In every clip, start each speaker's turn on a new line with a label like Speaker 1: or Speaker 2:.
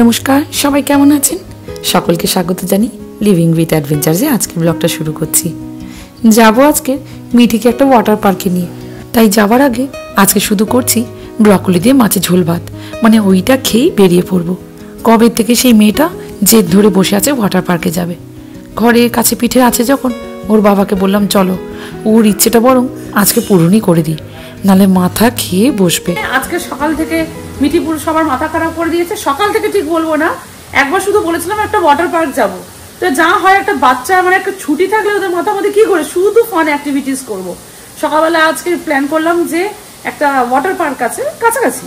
Speaker 1: নমস্কার, সবাই কেমন আছেন? সকলকে স্বাগত জানি লিভিং উইথ অ্যাডভেঞ্চার্সে আজকে ব্লগটা শুরু করছি। যাবো আজকে মিঠিকে একটা ওয়াটার পার্কে নিয়ে। তাই যাওয়ার আগে আজকে শুধু করছি ব্রকলি দিয়ে মাছের ঝোল ভাত, মানে ওইটা খেয়েই বেরিয়ে পড়বো। কবে থেকে সেই মেয়েটা জেদ ধরে বসে আছে ওয়াটার পার্কে যাবে। ঘরের কাছে পিঠে আছে যখন, ওর বাবাকে বললাম চলো, ওর ইচ্ছেটা বরং আজকে পূরণই করে দিই, নালে মাথা খেয়ে বসবে। আজকে সকাল থেকে মিঠি পুরো সবার মাথা খারাপ করে দিয়েছে। সকাল থেকে ঠিক বলবো না, একবার শুধু বলেছিলাম একটা ওয়াটার পার্ক যাবো। তো যা হয়, একটা বাচ্চা মানে একটা ছুটি থাকলে ওদের মাথা মধ্যে কি করে শুধু ফান অ্যাক্টিভিটিস করবো। সকালবেলা আজকে প্ল্যান করলাম যে একটা ওয়াটার পার্ক আছে কাছাকাছি,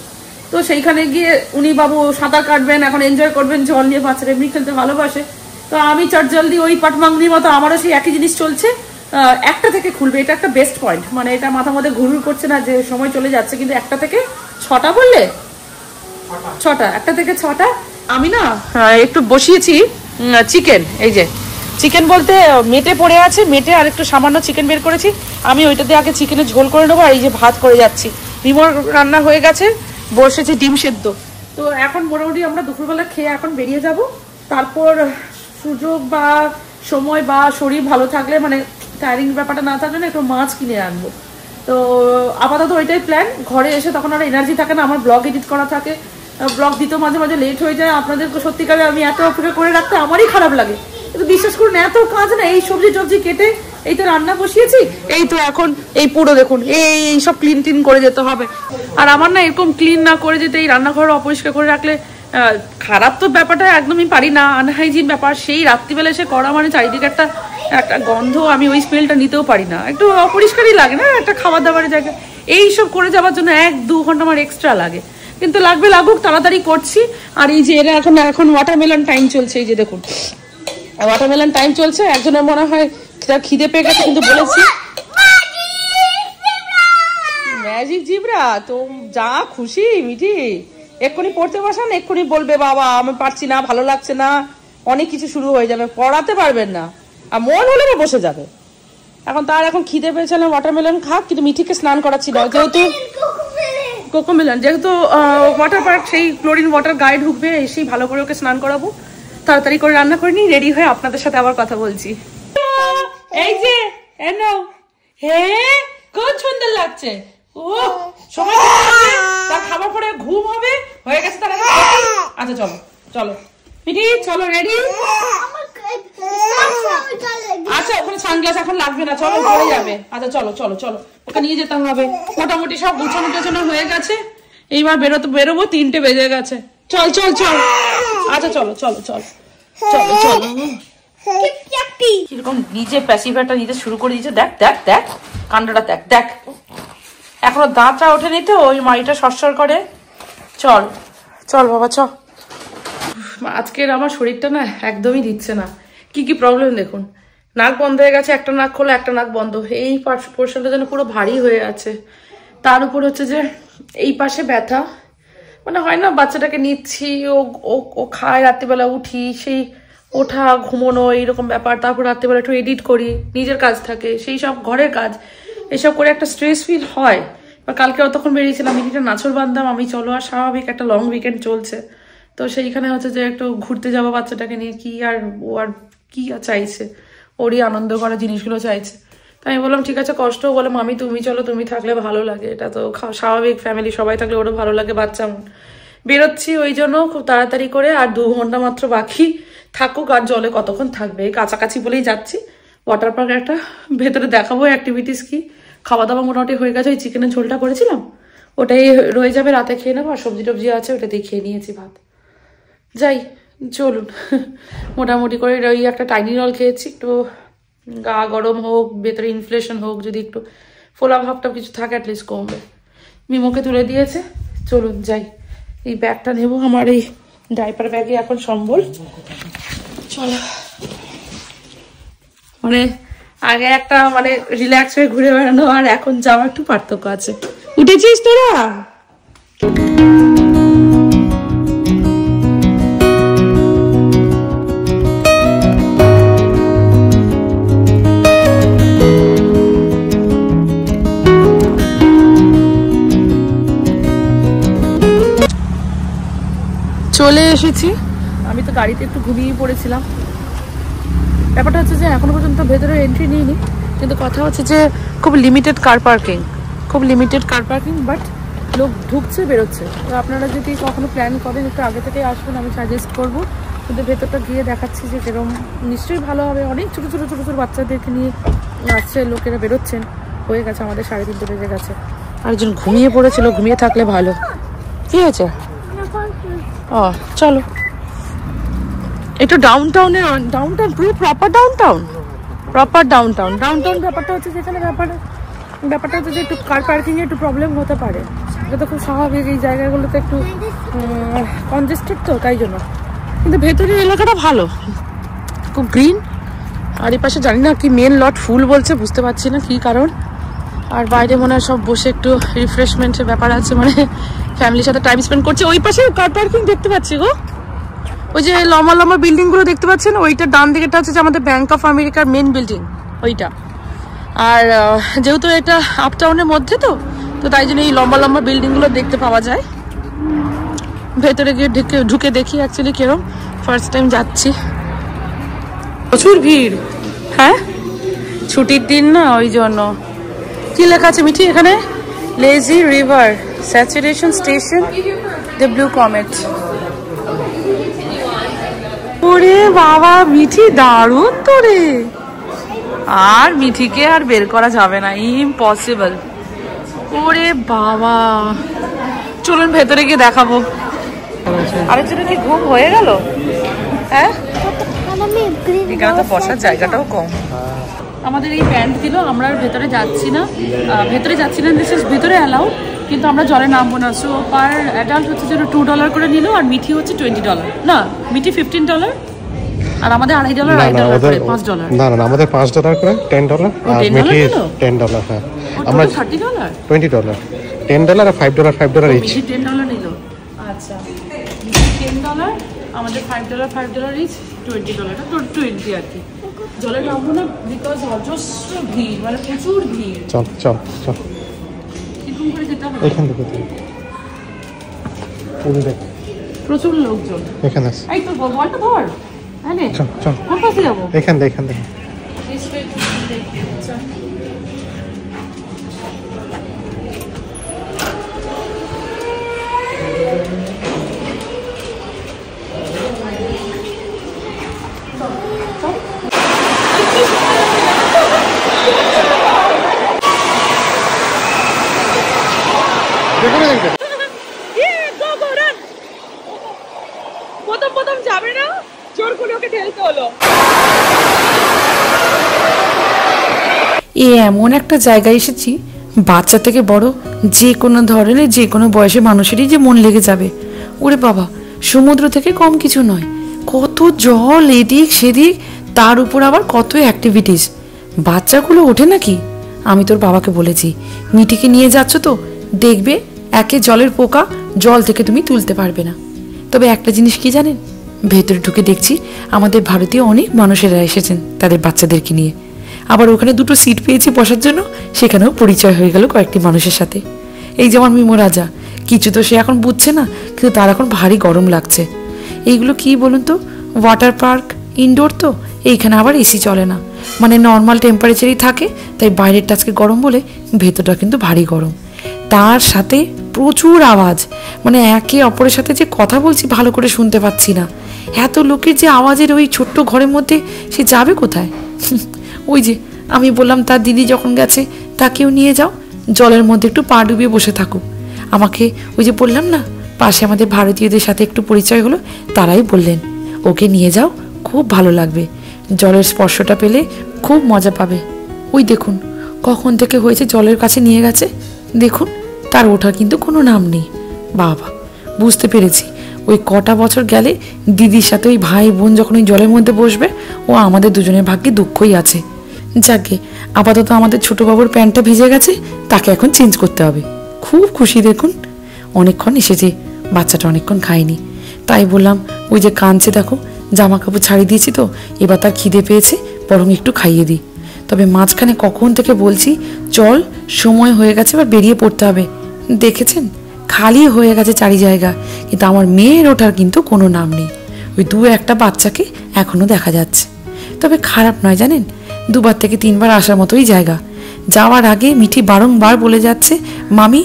Speaker 1: তো সেইখানে গিয়ে উনি বাবু সাঁতার কাটবেন, এখন এনজয় করবেন জল নিয়ে, বাচ্চারা এমনি খেলতে ভালোবাসে। তো আমি চট জলদি ওই পাটমাংনির মতো আমারও সেই একই জিনিস চলছে, একটা থেকে খুলবে। এটা একটা বেস্ট পয়েন্ট, মানে এটা মাথা মধ্যে ঘুরঘুর করছে না যে সময় চলে যাচ্ছে। কিন্তু একটা থেকে ছটা বললে, ছটা, একটা থেকে ছটা। আমি না একটু বসিয়েছি চিকেন, এই যে চিকেন বলতে মেটে পড়ে আছে, মেটে আর একটু সামান্য চিকেন বের করেছি। আমি ওইটা দিয়ে আগে চিকেনের ঝোল করে নেবো, আর এই যে ভাত করে যাচ্ছি। ডিমর রান্না হয়ে গেছে, বসেছে ডিম সেদ্ধ। তো এখন মোটামুটি আমরা দুপুরবেলা খেয়ে এখন বেরিয়ে যাব। তারপর সুযোগ বা সময় বা শরীর ভালো থাকলে, মানে টায়ারিং ব্যাপারটা না থাকলে না, একটু মাছ কিনে আনবো। তো আপাতত ওইটাই প্ল্যান। ঘরে এসে তখন আর এনার্জি থাকে না, আমার ব্লগ এডিট করা থাকে, ব্লগ দিতেও মাঝে মাঝে লেট হয়ে যায়। আপনাদেরকে সত্যিকারে আমি এত অপেক্ষা করে রাখতে আমারই খারাপ লাগে, কিন্তু বিশ্বাস করুন এত কাজ না। এই সবজি টবজি কেটে এই তো রান্না বসিয়েছি, এই তো এখন এই পুরো দেখুন এই সব ক্লিন টিন করে যেতে হবে। আর আমার না এরকম ক্লিন না করে যেতে, এই রান্নাঘর অপরিষ্কার করে রাখলে খারাপ তো ব্যাপারটা একদমই পারি না, আনহাইজিন ব্যাপার। সেই রাত্রিবেলা এসে করা মানে চারিদিকে একটা একটা গন্ধ, আমি ওই স্মেলটা নিতেও পারি না, একটু অপরিষ্কারই লাগে না একটা খাবার দাবারের জায়গায়। এইসব করে যাওয়ার জন্য 1-2 ঘন্টা আমার এক্সট্রা লাগে, কিন্তু লাগবে লাগুক, তাড়াতাড়ি করছি। আর এই যে এরা এখন ওয়াটারমেলন টাইম চলছে, এই যে দেখুন ওয়াটারমেলন টাইম চলছে। একজনের মনে হয় খিদে পেয়ে গেছে, কিন্তু বলেছি ম্যাজিক জিব্রা তো যা খুশি মিঠি, এক্ষুনি পড়তে বসান, এক্ষুনি বলবে বাবা আমি পারছি না, ভালো লাগছে না, অনেক কিছু শুরু হয়ে যাবে, পড়াতে পারবেন না। আর মন হলে বসে যাবে। এখন খিদে পেয়েছিলাম, ওয়াটারমেলন খাক, কিন্তু মিঠিকে স্নান করাচ্ছি না, যেহেতু কোকোমেলন, যেহেতু ওয়াটার পার্ক সেই ক্লোরিন ওয়াটার গায়ে ঢুকবে, এসেই ভালো করে ওকে স্নান করাবো। তাড়াতাড়ি করে রান্না করে নিই, রেডি হয়ে আপনাদের সাথে আবার কথা বলছি। এই যে হে খুব সুন্দর লাগছে। ও সময় তার খাবার পরে ঘুম হবে, হয়ে গেছে তার। আচ্ছা চলো চলো মিঠি, চলো রেডি। আচ্ছা ওখানে সানগ্লাস এখন লাগবে না, চলো পড়ে যাবে। আচ্ছা চলো চলো চলো, ওকে নিয়ে যেতে হবে। মোটামুটি সব গুছানো টোছানো হয়ে গেছে, এইবার বেরোবো, 3টে বেজে গেছে। চল চল চল, আচ্ছা চলো চলো চলো চলো চলো। কিরকম নিজে প্যাসিভারটা নিতে শুরু করে দিয়েছে, দেখ দেখ দেখ কাণ্ডটা দেখ দেখ, এখনো দাঁতটা ওঠেনি তো ওই মাড়িটা সরসর করে। চল চল বাবা চল। আজকের আমার শরীরটা না একদমই দিচ্ছে না। কি কি প্রবলেম দেখুন, নাক বন্ধ হয়ে গেছে, একটা নাক খোলা একটা নাক বন্ধ, এই পোর্শনটা যেন পুরো ভারী হয়ে আছে। তার উপর হচ্ছে যে এই পাশে ব্যথা, মানে হয় না বাচ্চাটাকে নিচ্ছি, ও খায়, রাত্রিবেলা উঠি, সেই ওঠা ঘুমোনো এইরকম ব্যাপার। তারপর রাত্রিবেলা একটু এডিট করি, নিজের কাজ থাকে, সেই সব ঘরের কাজ, এসব করে একটা স্ট্রেস ফিল হয়। বা কালকে অতক্ষণ বেরিয়েছিলাম, মিনিটা নাচর বাঁধলাম আমি, চলো। আর স্বাভাবিক একটা লং উইকেন্ড চলছে, তো সেইখানে হচ্ছে যে একটু ঘুরতে যাবো বাচ্চাটাকে নিয়ে, কি আর ও আর কি চাইছে, ওরই আনন্দ করা জিনিসগুলো চাইছে। তাই আমি বললাম ঠিক আছে, কষ্ট বলে মামি তুমি চলো, তুমি থাকলে ভালো লাগে, এটা তো স্বাভাবিক, ফ্যামিলি সবাই থাকলে ওরও ভালো লাগে, বাচ্চা বেরোচ্ছি ওই জন্য খুব তাড়াতাড়ি করে। আর 2 ঘন্টা মাত্র বাকি, থাকুক। আর জলে কতক্ষণ থাকবে, কাছাকাছি বলেই যাচ্ছি। ওয়াটার পার্ক একটা ভেতরে দেখাবো অ্যাক্টিভিটিস কি। খাওয়া দাওয়া মোটামুটি হয়ে গেছে, ওই চিকেনের ঝোলটা করেছিলাম ওটাই রয়ে যাবে, রাতে খেয়ে নেবো। আর সবজি টবজি আছে, ওটা দিয়ে খেয়ে নিয়েছি ভাত। যাই চলুন, মোটামুটি করে ওই একটা টাইনি রল খেয়েছি, একটু গা গরম হোক, ভেতরে ইনফ্লেশন হোক, যদি একটু ফোলা ভাবটা কিছু থাকে অ্যাটলিস্ট কমবে। মিমোকে তুলে দিয়েছে, চলুন যাই। এই ব্যাগটা নেবো, আমার এই ডাইপার ব্যাগে এখন সম্বল। চলো, মানে আগে একটা মানে রিল্যাক্স হয়ে ঘুরে বেড়ানো, আর এখন যাওয়ার একটু পার্থক্য আছে। উঠেছিস তোরা? চলে এসেছি। আমি তো গাড়িতে একটু ঘুমিয়ে পড়েছিলাম। ব্যাপারটা হচ্ছে যে এখনো পর্যন্ত ভেতরে এন্ট্রি নিইনি, কিন্তু কথা হচ্ছে যে খুব লিমিটেড কার পার্কিং, বাট লোক ঢুকছে বেরোচ্ছে। তো আপনারা যদি কখনো প্ল্যান করেন একটু আগে থেকে আসবেন, আমি সাজেস্ট করবো। কিন্তু ভেতরটা গিয়ে দেখাচ্ছি যে সেরকম নিশ্চয়ই ভালো হবে। অনেক ছোটো ছোটো বাচ্চাদেরকে নিয়ে আসছে, লোকেরা বেরোচ্ছেন। হয়ে গেছে আমাদের 3:30 বেজে গেছে। আরেকজন ঘুমিয়ে পড়েছিল, ঘুমিয়ে থাকলে ভালো। কি হয়েছে? ও চলো একটু ডাউনটাউন পুরো প্রপার ডাউনটাউন। ব্যাপারটা হচ্ছে যেখানে ব্যাপারটা হচ্ছে যে একটু কার পার্কিংয়ে একটু প্রবলেম হতে পারে। এটা তো খুব স্বাভাবিক, এই জায়গাগুলোতে একটু কনজেস্টেড তো, তাই জন্য। কিন্তু ভেতরের এলাকাটা ভালো, খুব গ্রিন। আর এই পাশে জানি না কি মেন লট ফুল বলছে, বুঝতে পারছি না কি কারণ। আর বাইরে মনে হয় সব বসে একটু রিফ্রেশমেন্টের ব্যাপার আছে, মানে ফ্যামিলির সাথে টাইম স্পেন্ড করছে। ওই পাশে কার পার্কিং দেখতে পাচ্ছি গো, ওই যে লম্বা বিল্ডিং গুলো দেখতে পাচ্ছেন, ওইটা ডান দিকেটা হচ্ছে যে আমাদের ব্যাংক অফ আমেরিকার মেন বিল্ডিং ওইটা। আর যেহেতু এটা আপটাউনের মধ্যে তো তাই জন্য এই লম্বা বিল্ডিং গুলো দেখতে পাওয়া যায়। ভেতরে গিয়ে ঢুকে দেখি অ্যাকচুয়ালি কিরকম, ফার্স্ট টাইম যাচ্ছি। প্রচুর ভিড়, হ্যাঁ ছুটির দিন না, ওই জন্য। কি লেখা আছে মিঠি এখানে? Lazy river saturation station, the blue comet. ওরে বাবা মিঠি, দারুণ তো রে। আর মিঠিকে আর বের করা যাবে না, ইম্পসিবল। ওরে বাবা, চলুন ভেতরে গিয়ে দেখাবো। আরেকজনের কি ঘুম হয়ে গেল? হ্যাঁ, এখানে তো বসার জায়গাটাও কম। আমাদের এই ব্যান্ড দিল, আমরা ভেতরে যাচ্ছি না। ভেতরে অ্যালাউ, কিন্তু আমরা জলে নামবো না। সো পার অ্যাডাল্ট হচ্ছে যেন $2 করে নিল, আর মিঠি হচ্ছে $20। না, মিঠি $15 আর আমাদের $2.5 করে $5।
Speaker 2: না আমাদের $5 করে $10 আর মিঠি $10। হ্যাঁ, আমরা
Speaker 1: $30
Speaker 2: $20 $10 আর $5 ইচ।
Speaker 1: মিঠি $10 নিল। আচ্ছা, $10, আমাদের $5 ইচ, $20 আর কি। জলে নামবো না বিকজ অজস্র ভিড়, মানে প্রচুর ভিড়।
Speaker 2: চল
Speaker 1: কিরকম করে যেতে হবে?
Speaker 2: এখান থেকে
Speaker 1: প্রচুর লোকজন
Speaker 2: এখানে আছে।
Speaker 1: এই তো বলটা ধর। হ্যাঁ
Speaker 2: চল
Speaker 1: কোন পাশে যাবো?
Speaker 2: এখান থেকে
Speaker 1: প্রথম যাবে না, জোর করে ওকে ঠেলতে হলো। এমন একটা জায়গায় এসেছি, বাচ্চা থেকে বড় যে কোনো ধরনের যে কোনো বয়সে মানুষেরই যে মন লেগে যাবে। ওরে বাবা, সমুদ্র থেকে কম কিছু নয়, কত জল এদিক সেদিক, তার উপর আবার কত অ্যাক্টিভিটিস। বাচ্চাগুলো ওঠে নাকি? আমি তোর বাবাকে বলেছি, মিঠিকে নিয়ে যাচ্ছ তো দেখবে একে জলের পোকা, জল থেকে তুমি তুলতে পারবে না। তবে একটা জিনিস কি জানেন, ভেতরে ঢুকে দেখছি আমাদের ভারতীয় অনেক মানুষেরা এসেছেন তাদের বাচ্চাদেরকে নিয়ে। আবার ওখানে 2টো সিট পেয়েছি বসার জন্য, সেখানেও পরিচয় হয়ে গেল কয়েকটি মানুষের সাথে। এই যেমন মিমো রাজা, কিছু তো সে এখন বুঝছে না, কিন্তু তার এখন ভারী গরম লাগছে। এইগুলো কি বলুন তো, ওয়াটার পার্ক ইনডোর তো, এইখানে আবার এসি চলে না, মানে নর্মাল টেম্পারেচারই থাকে, তাই বাইরেরটা আজকে গরম বলে ভেতরটা কিন্তু ভারী গরম। তার সাথে প্রচুর আওয়াজ, মানে একে অপরের সাথে যে কথা বলছি ভালো করে শুনতে পাচ্ছি না। এত লোকের যে আওয়াজের ওই ছোট্ট ঘরের মধ্যে সে যাবে কোথায়? ওই যে আমি বললাম তার দিদি যখন গেছে তাকেও নিয়ে যাও, জলের মধ্যে একটু পা ডুবিয়ে বসে থাকুক। আমাকে ওই যে বললাম না পাশে আমাদের ভারতীয়দের সাথে একটু পরিচয় হলো, তারাই বললেন ওকে নিয়ে যাও, খুব ভালো লাগবে, জলের স্পর্শটা পেলে খুব মজা পাবে। ওই দেখুন কখন থেকে হয়েছে জলের কাছে নিয়ে গেছে, দেখুন তার ওঠার কিন্তু কোনো নাম নেই। বাবা, বুঝতে পেরেছি ওই কটা বছর গেলে দিদির সাথে ওই ভাই বোন যখন ওই জলের মধ্যে বসবে, ও আমাদের দুজনের ভাগ্যে দুঃখই আছে। যাকে আপাতত আমাদের ছোট বাবুর প্যান্টটা ভিজে গেছে, তাকে এখন চেঞ্জ করতে হবে। খুব খুশি, দেখুন অনেকক্ষণ এসেছে, বাচ্চাটা অনেকক্ষণ খায়নি, তাই বললাম ওই যে কাঁদছে দেখো, জামা কাপড় ছাড়িয়ে দিয়েছি তো, এবার তার খিদে পেয়েছে, বরং একটু খাইয়ে দিই। তবে মাঝখানে কখন থেকে বলছি চল, সময় হয়ে গেছে, এবার বেরিয়ে পড়তে হবে। দেখেছেন খালি হয়ে গেছে চারি জায়গা, কিন্তু আমার মেয়ের ওঠার কিন্তু কোনো নাম নেই। ওই 2-1টা বাচ্চাকে এখনো দেখা যাচ্ছে। তবে খারাপ নয় জানেন, 2বার থেকে 3বার আসার মতোই জায়গা। যাওয়ার আগে মিঠি বারংবার বলে যাচ্ছে, মামি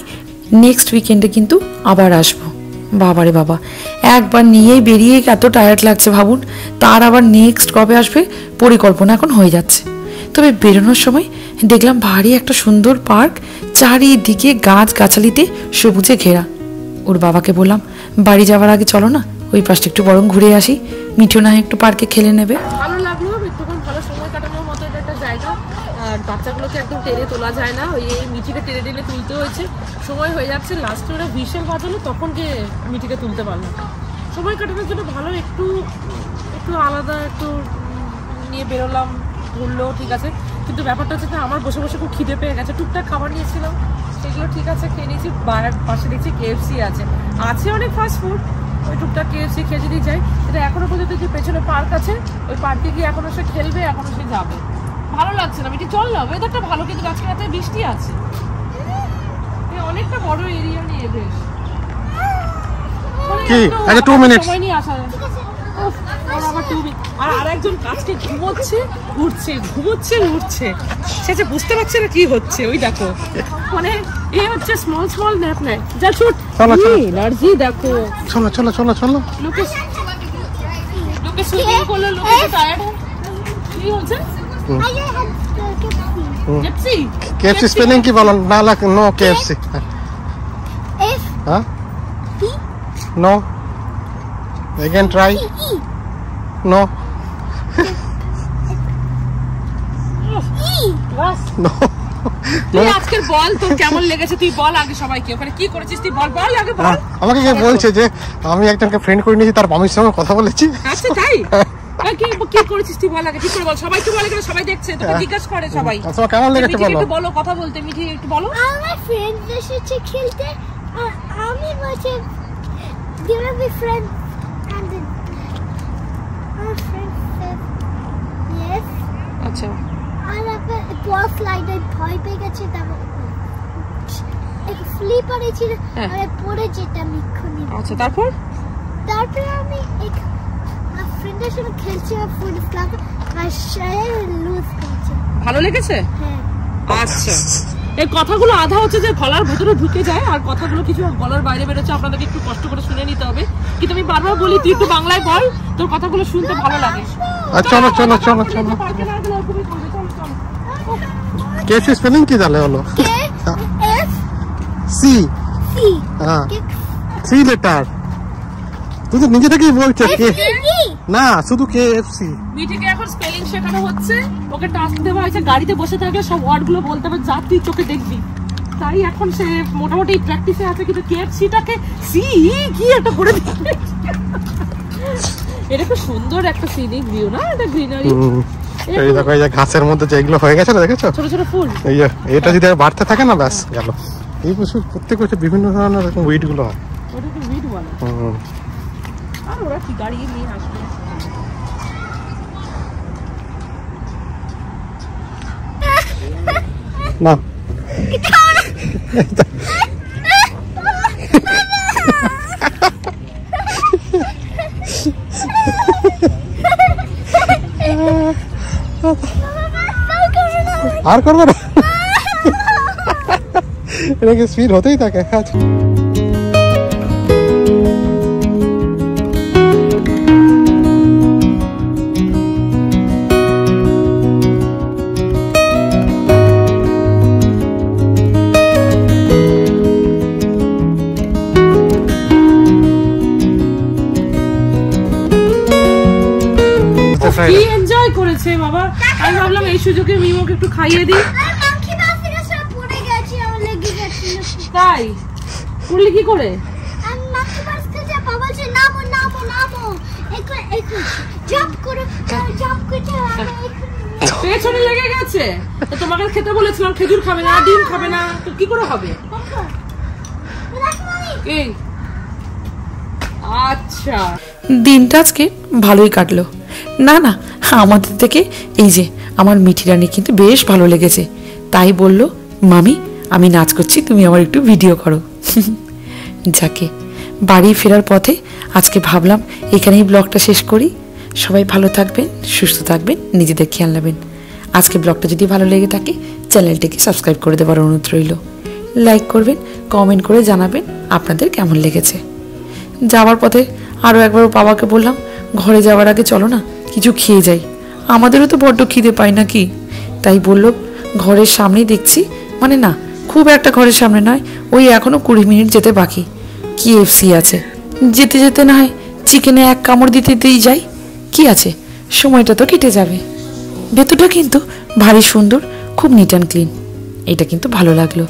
Speaker 1: নেক্সট উইকেন্ডে কিন্তু আবার আসবো। বাবারে বাবা, একবার নিয়েই বেরিয়ে এত টায়ার্ড লাগছে ভাবুন, তার আবার নেক্সট কবে আসবে পরিকল্পনা এখন হয়ে যাচ্ছে। তবে বেরোনোর সময় দেখলাম ভারী একটা সুন্দর পার্ক, চারিদিকে গাছ গাছালিতে সবুজে ঘেরা। ওর বাবাকে বললাম, বাড়ি যাওয়ার আগে চলো না ওই পাশটা একটু বরং ঘুরে আসি, মিঠু না একটু পার্কে খেলে নেবে।
Speaker 3: ভালো লাগলো, একটুখানি ভালো সময় কাটানোর মতো এটা একটা জায়গা। আর বাচ্চাগুলোকে একদম টেনে তোলা যায় না, ওই মিঠিকে টেনে টেনে তুলতে হয়েছে, সময় হয়ে যাচ্ছে। লাস্টে ওরা হুইসেল বাজালো, তখন গিয়ে মিঠিকে তুলতে পারলাম। সময় কাটানোর জন্য ভালো, একটু একটু আলাদা একটু নিয়ে বেরোলাম, ঘুরলো, ঠিক আছে। কিন্তু ব্যাপারটা হচ্ছে যে আমার বসে বসে খুব খিদে পেয়ে গেছে। টুকটাক খাবার নিয়েছিলাম, সেগুলো ঠিক আছে খেয়ে নিয়েছি। পাশে দেখছি KFC আছে অনেক ফাস্ট ফুড, ওই টুকটাক KFC খেয়ে যদি যাই। এটা এখনো পর্যন্ত যে পেছনে পার্ক আছে, ওই পার্কে গিয়ে এখনো সে খেলবে, এখনো সে যাবে। ভালো লাগছে না মিটি, চল না, ওয়েদারটা ভালো, কিন্তু আজকে রাতে বৃষ্টি আছে। অনেকটা বড় এরিয়া নিয়ে বেশ
Speaker 2: কি আচ্ছা 2 মিনিট
Speaker 3: সময় নিয়ে আসা যায়। আর আরেকজন কাজকে ঘুমোচ্ছে উঠছে, ঘুমোচ্ছে উঠছে, সে যে বুঝতে পারছে না কি হচ্ছে। ওই দেখো, মানে এই হচ্ছে স্মল স্মল ন্যাপ নেয়। যা ছুট এনার্জি দেখো।
Speaker 2: চলো চলো চলো চলো।
Speaker 3: লোকে সুইমিং করলে লোকে টায়ার্ড হয়। কি হচ্ছে?
Speaker 2: KFC স্পেলিং কি বলো? না লাগ নো KFC। হ্যাঁ no again try no no
Speaker 3: তুই আজকের বল, তোর কেমন লেগেছে তুই বল আগে সবাইকে। ওখানে কি করেছিস তুই বল, বল আগে বল।
Speaker 2: আমাকে কে বলছে যে আমি একজনকে ফ্রেন্ড করে নিয়েছি, তার মামির সঙ্গে কথা বলেছি।
Speaker 3: আচ্ছা তাই? কি করেছিস তুই বল আগে, ঠিক করে বল। সবাইকে বলে কেন, সবাই দেখছে, তোকে জিজ্ঞাসা করে সবাই।
Speaker 2: আচ্ছা কেমন লেগেছে বলো।
Speaker 3: একটু বলো, কথা বলতে মিঠি একটু বলো।
Speaker 4: আমার ফ্রেন্ড এসেছে খেলতে, আর আমি বলছি give me friend and then our friend said yes.
Speaker 3: আচ্ছা,
Speaker 4: আর একটা বল স্লাইডার ভয় পেয়ে গেছে, তারপর এক স্লিপার ছিল আর পড়ে যেতাম এক্ষুনি।
Speaker 3: আচ্ছা তারপর
Speaker 4: আমি এক ফ্রেন্ডের সাথে খেলছি ফুল স্লাইড, আর সে লুজ করেছে।
Speaker 3: ভালো লেগেছে?
Speaker 4: হ্যাঁ।
Speaker 3: আচ্ছা, এই কথাগুলো আধা হচ্ছে যে গলার ভেতরে ঢুকে যায়, আর কথাগুলো কিছু গলার বাইরে বেরোচ্ছে। আপনাদেরকে একটু কষ্ট করে শুনে নিতে হবে, কিন্তু আমি বারবার বলি তুই একটু বাংলায় বল, তোর কথাগুলো শুনতে ভালো লাগে।
Speaker 2: চলো চলো চলো চলো। KFC স্পেলিং কি তাহলে হলো? KFC। হ্যাঁ 3 লেটার। তুই তো নিজে থেকেই বলছিস না, শুধু KFC।
Speaker 3: মিঠিকে এখন স্পেলিং শেখানো হচ্ছে, ওকে টাস্ক দেওয়া হয়েছে গাড়িতে বসে থাকলে সব ওয়ার্ডগুলো বলতে হবে যা তুই চোখে দেখবি। তাই এখন সে মোটামুটি প্র্যাকটিসে আছে, কিন্তু KFCটাকে সি কি একটা করে দিচ্ছে। এটা খুব সুন্দর একটা সিনিক ভিউ না, এটা গ্রিনারি।
Speaker 2: এই দেখো এই যে ঘাসের মধ্যে যেগুলো হয়ে গেছে না, দেখেছো
Speaker 3: ছোট ছোট ফুল।
Speaker 2: এই এটা যদি বাড়তে থাকে না ব্যাস গেল। এই বছর প্রত্যেক বছর বিভিন্ন ধরনের এরকম উইড গুলো হয়।
Speaker 3: ওটাকে উইড বলে। আর ওরা কি গাড়ি নিয়ে আসবে?
Speaker 2: না আর করবে না, এটাকে স্পিড হতেই থাকে।
Speaker 3: কি এনজয় করেছে বাবা। আমি ভাবলাম এই সুযোগে মিমোকে একটু খাইয়ে দিই। তাই পড়লি কি করে? পেছনে লেগে গেছে। তো তোমাকে খেতে বলেছিলাম খেজুর খাবে না, ডিম খাবে না, তো কি করে হবে? আচ্ছা,
Speaker 1: দিনটা আজকে ভালোই কাটলো। না না, আমাদের থেকে এই যে আমার মিঠি রানী কিন্তু বেশ ভালো লেগেছে, তাই বলল মামি আমি নাচ করছি, তুমি আমার একটু ভিডিও করো। যাকে বাড়ি ফেরার পথে আজকে ভাবলাম এখানেই ব্লগটা শেষ করি। সবাই ভালো থাকবেন, সুস্থ থাকবেন, নিজেদের খেয়াল নেবেন। আজকে ব্লগটা যদি ভালো লেগে থাকে চ্যানেলটিকে সাবস্ক্রাইব করে দেওয়ার অনুরোধ রইল। লাইক করবেন, কমেন্ট করে জানাবেন আপনাদের কেমন লেগেছে। যাওয়ার পথে আরও একবার বাবাকে বললাম ঘরে যাওয়ার আগে চলো না কিছু খেয়ে যাই, আমাদেরও তো বড্ড খিদে পাই নাকি। তাই বলল ঘরের সামনেই দেখছি, মানে না খুব একটা ঘরের সামনে নয়, ওই এখনও 20 মিনিট যেতে বাকি KFC আছে, যেতে যেতে না হয় চিকেনে এক কামড় দিতেই যাই, কি আছে সময়টা তো কেটে যাবে। ভেতরটা কিন্তু ভারী সুন্দর, খুব নিট অ্যান্ড ক্লিন, এটা কিন্তু ভালো লাগলো।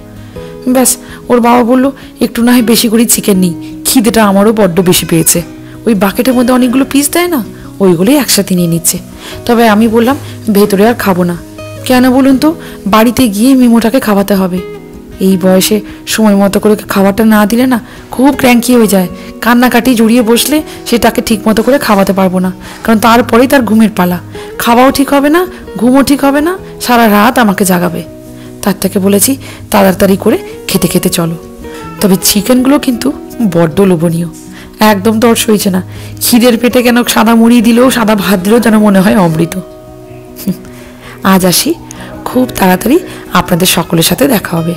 Speaker 1: ব্যাস ওর বাবা বলল একটু না হয় বেশি করে চিকেন নিই, খিদেটা আমারও বড্ড বেশি পেয়েছে। ওই বাকেটের মধ্যে অনেকগুলো পিস দেয় না, ওইগুলোই একসাথে নিয়ে নিচ্ছে। তবে আমি বললাম ভেতরে আর খাবো না। কেন বলুন তো, বাড়িতে গিয়ে মিমোটাকে খাওয়াতে হবে। এই বয়সে সময় মতো করে খাবারটা না দিলে না খুব ক্র্যাঙ্কি হয়ে যায়, কান্নাকাটি জড়িয়ে বসলে সেটাকে ঠিক মতো করে খাওয়াতে পারবো না, কারণ তারপরেই তার ঘুমের পালা। খাওয়াও ঠিক হবে না, ঘুমও ঠিক হবে না, সারা রাত আমাকে জাগাবে। তার থেকে বলেছি তাড়াতাড়ি করে খেতে খেতে চলো। তবে চিকেনগুলো কিন্তু বড্ড লোভনীয়, একদম তর্স হয়েছে না। খিদের পেটে কেন সাদা মুড়ি দিলেও সাদা ভাত দিলেও যেন মনে হয় অমৃত। আজ আসি, খুব তাড়াতাড়ি আপনাদের সকলের সাথে দেখা হবে।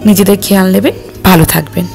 Speaker 1: নিজেদের খেয়াল নেবেন, ভালো থাকবেন।